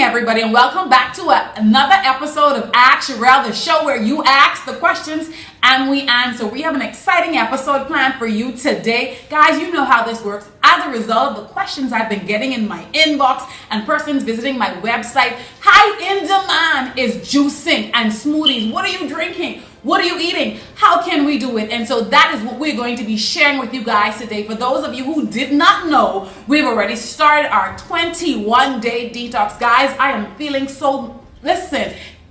everybody, and welcome back to another episode of Ask Sherell, the show where you ask the questions and we answer. We have an exciting episode planned for you today. Guys, you know how this works. As a result of the questions I've been getting in my inbox and persons visiting my website, high in demand is juicing and smoothies. What are you drinking? What are you eating? How can we do it? And so that is what we're going to be sharing with you guys today. For those of you who did not know, we've already started our 21-day detox. Guys, I am feeling so,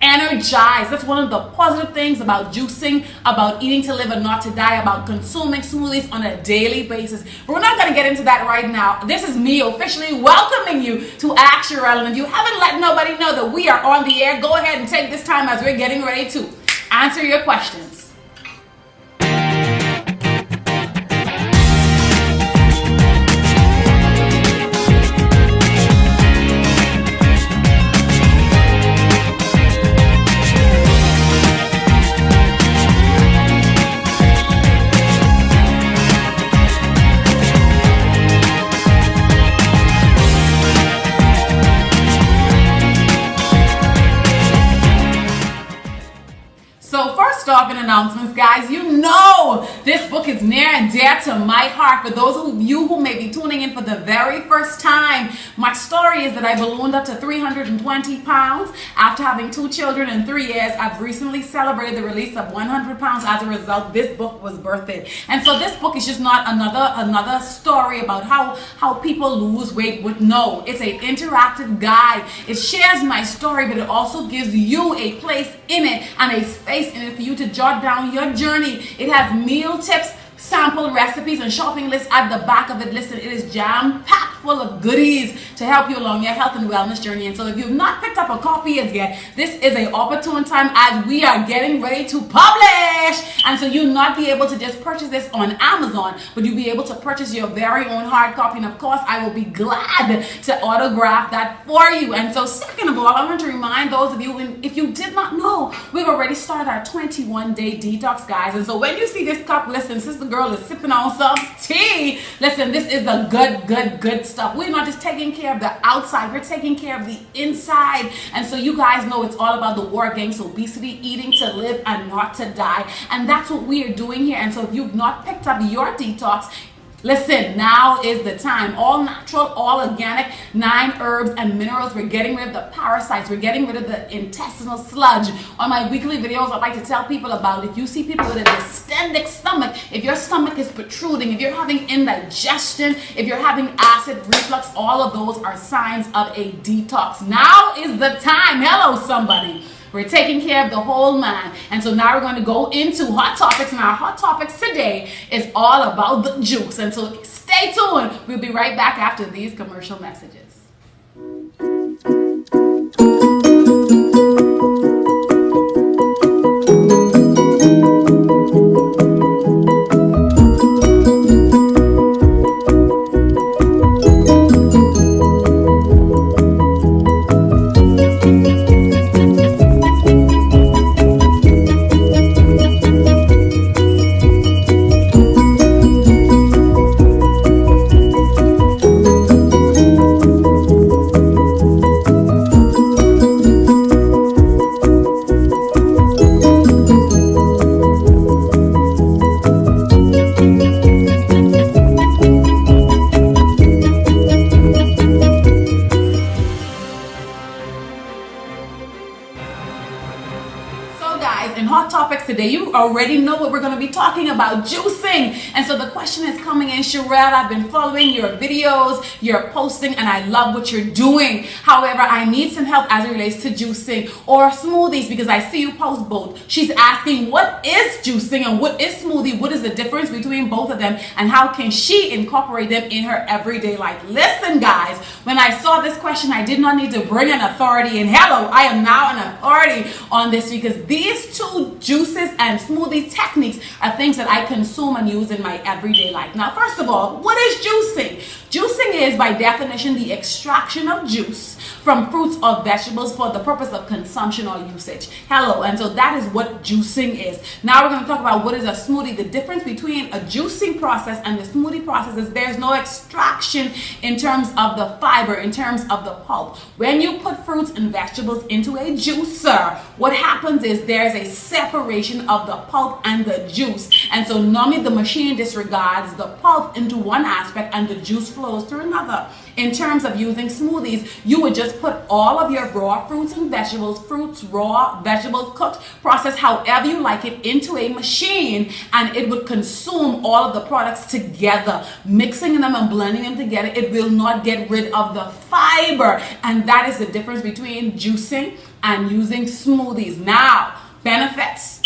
energized. That's one of the positive things about juicing, about eating to live and not to die, about consuming smoothies on a daily basis. But we're not going to get into that right now. This is me officially welcoming you to Ask Sherell. And if you haven't let nobody know that we are on the air, go ahead and take this time as we're getting ready to answer your questions. Off in announcements, guys, you know this book is near and dear to my heart. For those of you who may be tuning in for the very first time, my story is that I ballooned up to 320 pounds after having 2 children in 3 years. I've recently celebrated the release of 100 pounds. As a result, this book was birthed. And so this book is just not another story about how people lose weight. No, it's an interactive guide. It shares my story, but it also gives you a place in it and a space in it for you to jot down your journey. It has meal tips, sample recipes, and shopping lists at the back of it. Listen, it is jam-packed full of goodies to help you along your health and wellness journey. And so if you've not picked up a copy as yet, this is an opportune time as we are getting ready to publish. And so you'll not be able to just purchase this on Amazon, but you'll be able to purchase your very own hard copy. And of course, I will be glad to autograph that for you. And so second of all, I want to remind those of you, if you did not know, we've already started our 21-day detox, guys. And so when you see this cup, listen, sister girl is sipping on some tea. Listen, this is the good stuff. We're not just taking care of the outside, we're taking care of the inside. And so you guys know it's all about the war against obesity, eating to live and not to die. And that's what we are doing here. And so if you've not picked up your detox, listen, now is the time. All natural, all organic, 9 herbs and minerals. We're getting rid of the parasites. We're getting rid of the intestinal sludge. On my weekly videos, I like to tell people about if you see people with a distended stomach, if your stomach is protruding, if you're having indigestion, if you're having acid reflux, all of those are signs of a detox. Now is the time. Hello, somebody. We're taking care of the whole man. And so now we're going to go into hot topics. And our hot topics today is all about the juice. And so stay tuned. We'll be right back after these commercial messages. Today, you already know what we're going to be talking about, juicing. And so the question is coming in, Sherell, I've been following your videos, your posting, and I love what you're doing. However, I need some help as it relates to juicing or smoothies because I see you post both. She's asking, what is juicing and what is smoothie? What is the difference between both of them and how can she incorporate them in her everyday life? Listen, guys, when I saw this question, I did not need to bring an authority in. Hello, I am now an authority on this because these two juices and smoothie techniques are things that I consume and use in my everyday life. Now, first of all, what is juicing? Juicing is, by definition, the extraction of juice from fruits or vegetables for the purpose of consumption or usage. Hello, and so that is what juicing is. Now we're going to talk about what is a smoothie. The difference between a juicing process and the smoothie process is there's no extraction in terms of the fiber, in terms of the pulp. When you put fruits and vegetables into a juicer, what happens is there's a separation of the pulp and the juice. And so normally the machine disregards the pulp into one aspect and the juice flows through another. In terms of using smoothies, you would just put all of your raw fruits and vegetables, raw vegetables, cooked, processed however you like it, into a machine, and it would consume all of the products together, mixing them and blending them together. It will not get rid of the fiber, and that is the difference between juicing and using smoothies. Now, benefits,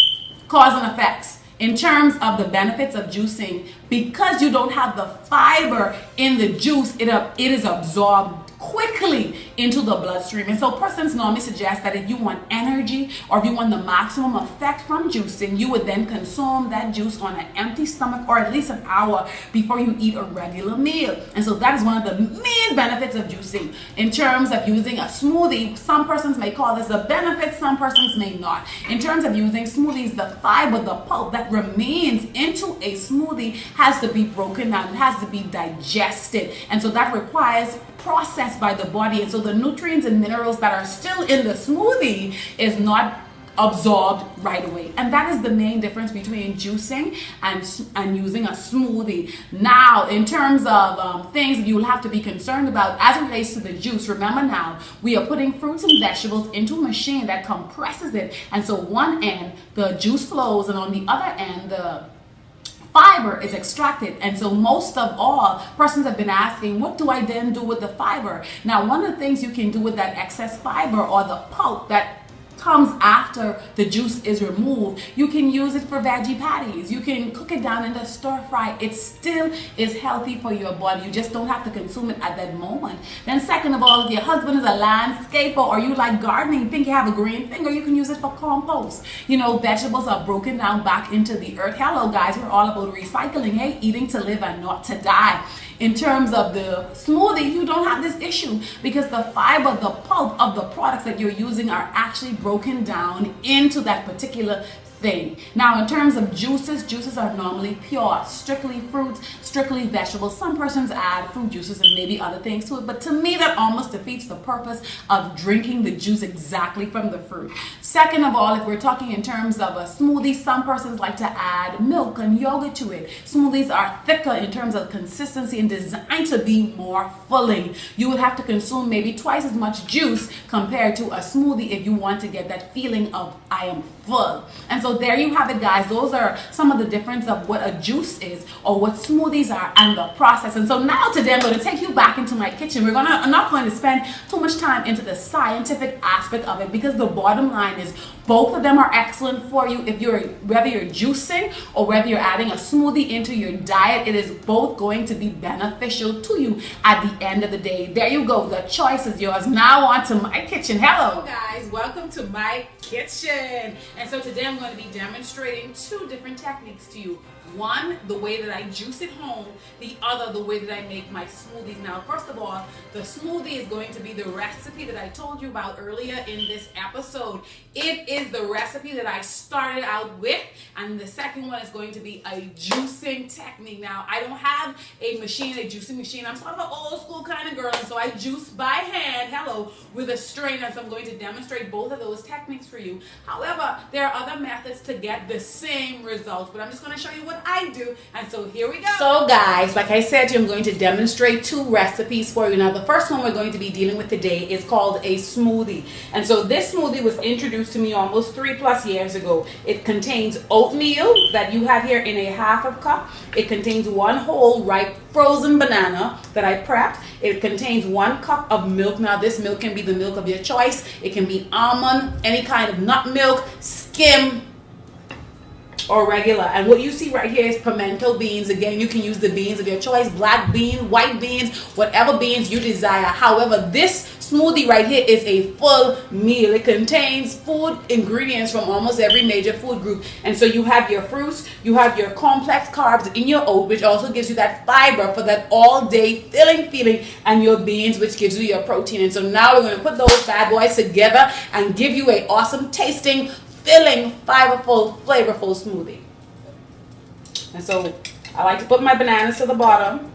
cause and effects. In terms of the benefits of juicing, because you don't have the fiber in the juice, it is absorbed quickly into the bloodstream. And so persons normally suggest that if you want energy or if you want the maximum effect from juicing, you would then consume that juice on an empty stomach or at least an hour before you eat a regular meal. And so that is one of the main benefits of juicing. In terms of using a smoothie, some persons may call this a benefit, some persons may not. In terms of using smoothies, the fiber, the pulp that remains into a smoothie has to be broken down, it has to be digested, and so that requires processed by the body, and so the nutrients and minerals that are still in the smoothie is not absorbed right away. And that is the main difference between juicing and using a smoothie. Now, in terms of things you will have to be concerned about as it relates to the juice, remember now, we are putting fruits and vegetables into a machine that compresses it, and so one end the juice flows and on the other end the fiber is extracted. And so most of all, persons have been asking, what do I then do with the fiber? Now, one of the things you can do with that excess fiber or the pulp that comes after the juice is removed, you can use it for veggie patties. You can cook it down in the stir fry. It still is healthy for your body. You just don't have to consume it at that moment. Then second of all, if your husband is a landscaper or you like gardening, think you have a green finger, you can use it for compost. You know, vegetables are broken down back into the earth. Hello guys, we're all about recycling. Hey, eating to live and not to die. In terms of the smoothie, you don't have this issue because the fiber, the pulp of the products that you're using are actually broken down into that particular thing. Now, in terms of juices are normally pure, strictly fruits, strictly vegetables. Some persons add fruit juices and maybe other things to it, but to me that almost defeats the purpose of drinking the juice exactly from the fruit. Second of all, if we're talking in terms of a smoothie, some persons like to add milk and yogurt to it. Smoothies are thicker in terms of consistency and designed to be more filling. You would have to consume maybe twice as much juice compared to a smoothie if you want to get that feeling of I am full. And so there you have it, guys. Those are some of the difference of what a juice is or what smoothies are and the process. And so now today I'm going to take you back into my kitchen. I'm not going to spend too much time into the scientific aspect of it because the bottom line is both of them are excellent for you. Whether you're juicing or whether you're adding a smoothie into your diet, it is both going to be beneficial to you at the end of the day. There you go. The choice is yours. Now on to my kitchen. Hello guys, welcome to my kitchen. And so today I'm going to be demonstrating two different techniques to you. One, the way that I juice at home. The other, the way that I make my smoothies. Now, first of all, the smoothie is going to be the recipe that I told you about earlier in this episode. It is the recipe that I started out with. And the second one is going to be a juicing technique. Now, I don't have a juicing machine. I'm sort of an old school kind of girl. And so I juice by hand, with a strainer. So I'm going to demonstrate both of those techniques for you. However, there are other methods to get the same results. But I'm just going to show you what I do. And so here we go. So guys, like I said, I'm going to demonstrate two recipes for you. Now the first one we're going to be dealing with today is called a smoothie. And so this smoothie was introduced to me almost 3+ years ago. It contains oatmeal that you have here in a 1/2 cup. It contains 1 whole ripe frozen banana that I prepped. It contains 1 cup of milk. Now this milk can be the milk of your choice. It can be almond, any kind of nut milk, skim, or regular. And what you see right here is pimento beans. Again, you can use the beans of your choice, black beans, white beans, whatever beans you desire. However, this smoothie right here is a full meal. It contains food ingredients from almost every major food group. And so you have your fruits, you have your complex carbs in your oat, which also gives you that fiber for that all day filling feeling, and your beans, which gives you your protein. And so now we're going to put those bad boys together and give you a awesome tasting, filling, fiberful, flavorful smoothie. And so I like to put my bananas to the bottom.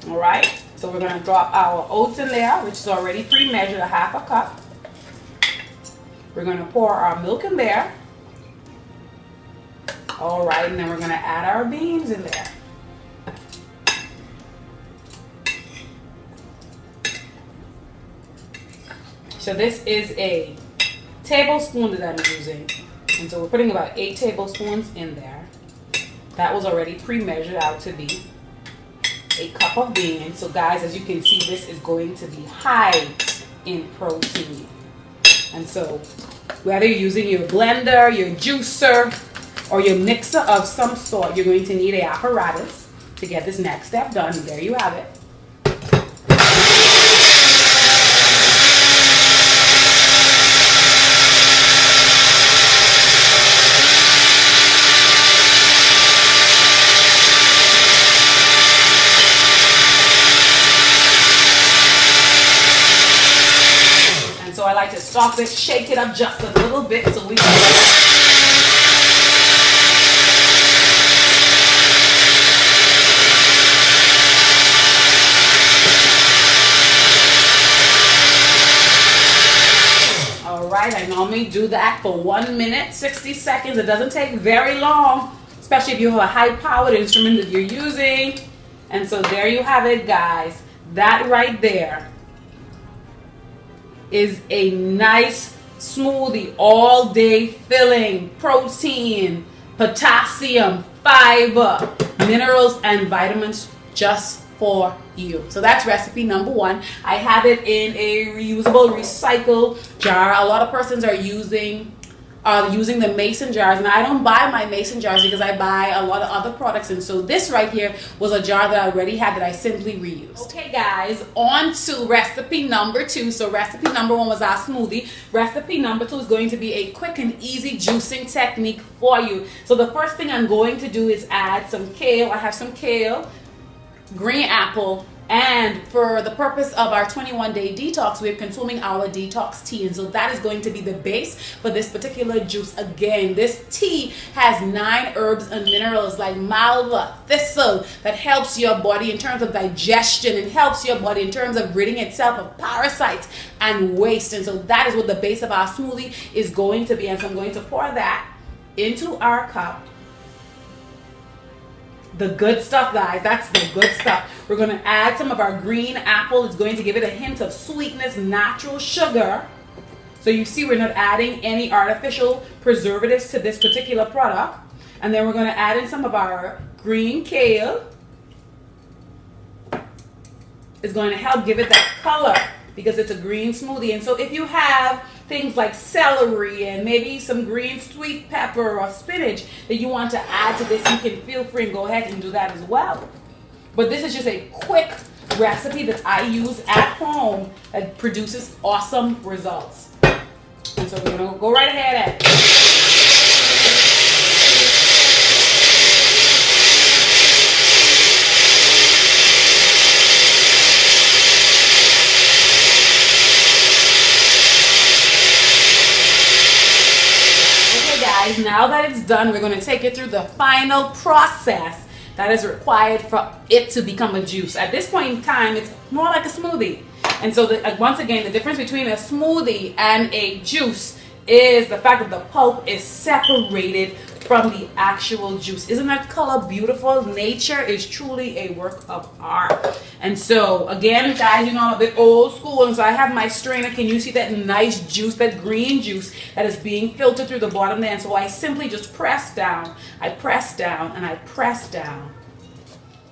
All right, so we're going to drop our oats in there, which is already pre-measured, a half a cup. We're going to pour our milk in there. All right, and then we're going to add our beans in there. So this is a tablespoon that I'm using. And so we're putting about 8 tablespoons in there. That was already pre-measured out to be a cup of beans. So guys, as you can see, this is going to be high in protein. And so whether you're using your blender, your juicer, or your mixer of some sort, you're going to need an apparatus to get this next step done. There you have it. I like to stop it, shake it up just a little bit so we can. All right, I normally do that for 1 minute, 60 seconds. It doesn't take very long, especially if you have a high-powered instrument that you're using. And so there you have it, guys. That right there is a nice smoothie, all day filling, protein, potassium, fiber, minerals, and vitamins just for you. So that's recipe number 1. I have it in a reusable, recycled jar. A lot of persons are using the mason jars, and I don't buy my mason jars because I buy a lot of other products. And so this right here was a jar that I already had that I simply reused. Okay guys, on to recipe number 2. So recipe number 1 was our smoothie. Recipe number 2 is going to be a quick and easy juicing technique for you. So the first thing I'm going to do is add some kale. I have some kale, green apple, and for the purpose of our 21-day detox, we're consuming our detox tea. And so that is going to be the base for this particular juice. Again, this tea has 9 herbs and minerals like malva, thistle, that helps your body in terms of digestion and helps your body in terms of ridding itself of parasites and waste. And so that is what the base of our smoothie is going to be. And so I'm going to pour that into our cup. The good stuff, guys. That's the good stuff. We're going to add some of our green apple. It's going to give it a hint of sweetness, natural sugar. So you see we're not adding any artificial preservatives to this particular product. And then we're going to add in some of our green kale. It's going to help give it that color because it's a green smoothie. And so if you have things like celery and maybe some green sweet pepper or spinach that you want to add to this, you can feel free and go ahead and do that as well. But this is just a quick recipe that I use at home that produces awesome results. And so we're going to go right ahead and now that it's done, we're going to take it through the final process that is required for it to become a juice. At this point in time, it's more like a smoothie. And so once again, the difference between a smoothie and a juice is the fact that the pulp is separated from the actual juice. Isn't that color beautiful? Nature is truly a work of art. And so again, guys, you know, I'm a bit old school, and so I have my strainer. Can you see that nice juice, that green juice that is being filtered through the bottom there? And so I simply just press down. I press down and I press down.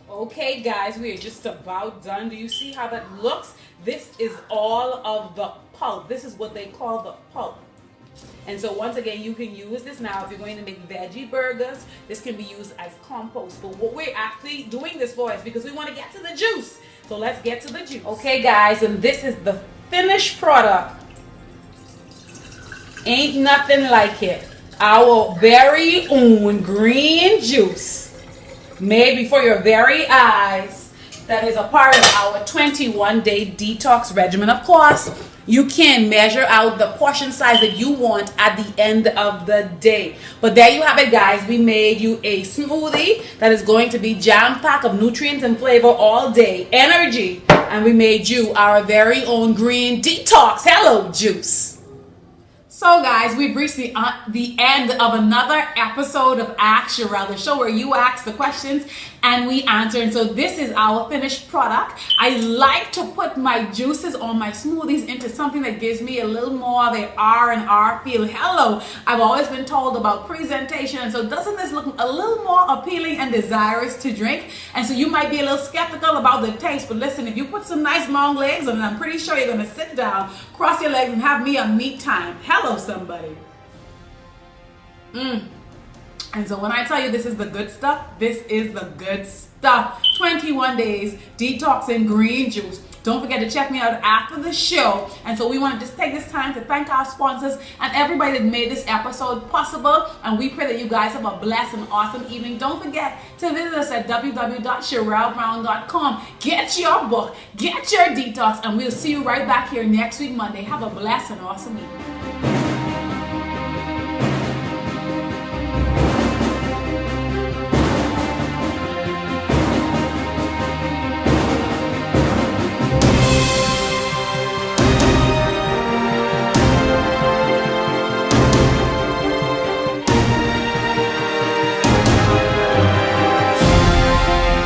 Okay guys, we are just about done. Do you see how that looks? This is all of the pulp. This is what they call the pulp. And so once again, you can use this now if you're going to make veggie burgers. This can be used as compost. But what we're actually doing this for is because we want to get to the juice. So let's get to the juice. Okay guys, and this is the finished product. Ain't nothing like it. Our very own green juice made before your very eyes. That is a part of our 21-day detox regimen. Of course, you can measure out the portion size that you want at the end of the day. But there you have it guys. We made you a smoothie that is going to be jam-packed of nutrients and flavor all day. Energy. And we made you our very own green detox hello juice. So guys, we've reached the end of another episode of Ask Sherell, the show where you ask the questions and we answer. And so this is our finished product. I like to put my juices or my smoothies into something that gives me a little more of the R&R feel. Hello, I've always been told about presentation, and so doesn't this look a little more appealing and desirous to drink? And so you might be a little skeptical about the taste, but listen, if you put some nice long legs on, I'm pretty sure you're gonna sit down, cross your legs, and have me a meat time. Hello, somebody. And so when I tell you this is the good stuff, this is the good stuff. 21 days detoxing green juice. Don't forget to check me out after the show. And so we want to just take this time to thank our sponsors and everybody that made this episode possible. And we pray that you guys have a blessed and awesome evening. Don't forget to visit us at www.sherellbrown.com. Get your book, get your detox, and we'll see you right back here next week, Monday. Have a blessed and awesome evening.